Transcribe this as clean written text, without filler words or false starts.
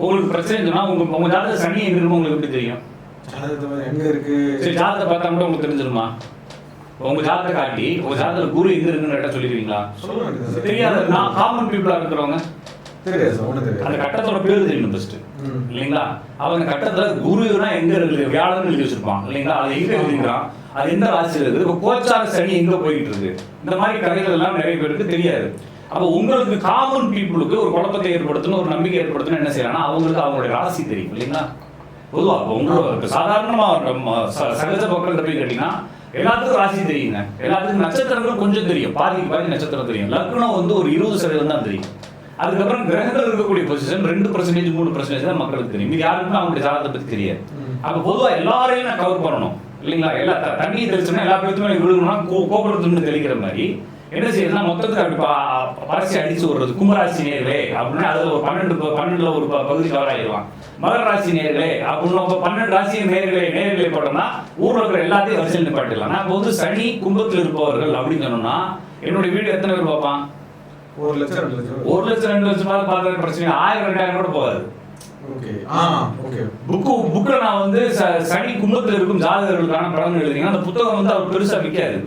உங்களுக்கு பிரச்சனை சொன்னா உங்க ஜாதக சனி எங்க இருக்குன்னு உங்களுக்கு எப்படி தெரியும்? எங்க இருக்கு? சரி, ஜாதகத்தை பார்த்தா மட்டும் உங்களுக்கு தெரிஞ்சிருமா? உங்க ஜாதகத்தை காட்டி உங்க ஜாதக குரு எங்க இருக்குன்னு கேட்டா சொல்லிடுவீங்களா? தெரியாது. நான் காமன் பீப்புளா இருக்கிறவங்க அந்த கட்டத்தோட பேரு தெரியணும் ஃபர்ஸ்ட் இல்லைங்களா? அவங்க கட்டத்துல குருனா எங்க இருக்கு, வியாழன் எழுதி வச்சிருப்பான் இல்லைங்களா? அது எங்க எழுதிக்கிறான், அது எந்த ராசியில் இருக்குது, இப்போ கோச்சார சனி எங்க போயிட்டு இருக்கு, இந்த மாதிரி கதைகள் எல்லாம் நிறைய பேருக்கு தெரியாது. அப்போ உங்களுக்கு காமன் பீப்புளுக்கு ஒரு குழப்பத்தை ஏற்படுத்தணும், ஒரு நம்பிக்கை ஏற்படுத்தணும் என்ன செய்யறாங்கன்னா அவங்களுக்கு அவங்களுடைய ராசி தெரியும் இல்லைங்களா? பொதுவாக உங்களுக்கு சாதாரணமா சகஜ மக்கள்கிட்ட போய் கேட்டீங்கன்னா எல்லாத்துக்கும் ராசி தெரியுங்க, எல்லாத்துக்கும் நட்சத்திரங்கள் கொஞ்சம் தெரியும், பாதி நட்சத்திரம் தெரியும். லக்னம் வந்து ஒரு 20% தான் தெரியும். அதுக்கப்புறம் கிரகங்கள் இருக்கக்கூடிய பொசிஷன் 2% 3% தான் மக்களுக்கு தெரியும். இது யாருக்குமே அவங்களுடைய ஜாதகத்தை பத்தி தெரியாது. அப்ப பொதுவா எல்லாரையும் நான் கவர் பண்ணணும் இல்லைங்களா? எல்லா தண்ணியை தெளிச்சோம்னா எல்லா பேருக்குமே விழுகணும்னா கோபுரத்துன்னு தெளிக்கிற மாதிரி என்ன செய்யணும்னா மொத்தத்துக்கு அப்படி பரசி அடிச்சு விடுறது. கும்பராசி நேர்களே அப்படின்னா அதுல ஒரு 12ல ஒரு பகுதி கவர் ஆகிடுவான். மகர ராசி நேர்களே அப்படின்னு 12 ராசி நேர்களை போட்டோம்னா ஊர்ல இருக்கிற எல்லாத்தையும் வரிசையில் நிப்பாட்டிடலாம். நான் இப்போ வந்து சனி கும்பத்தில் இருப்பவர்கள் அப்படின்னு சொன்னோம்னா என்னுடைய வீடு எத்தனை பேர் பார்ப்பான்? 1 லட்சம் 2 லட்சம் 1 லட்சம் 2 லட்சம் பார்க்கற பிரச்சனை 1000 2000 கூட போகாது. புக்ல நான் வந்து சனி கும்பத்தில் இருக்கும் ஜாதகர்களுக்கான பலன் எழுதிங்கன்னா அந்த புத்தகம் வந்து அவர் பெருசா விற்காது.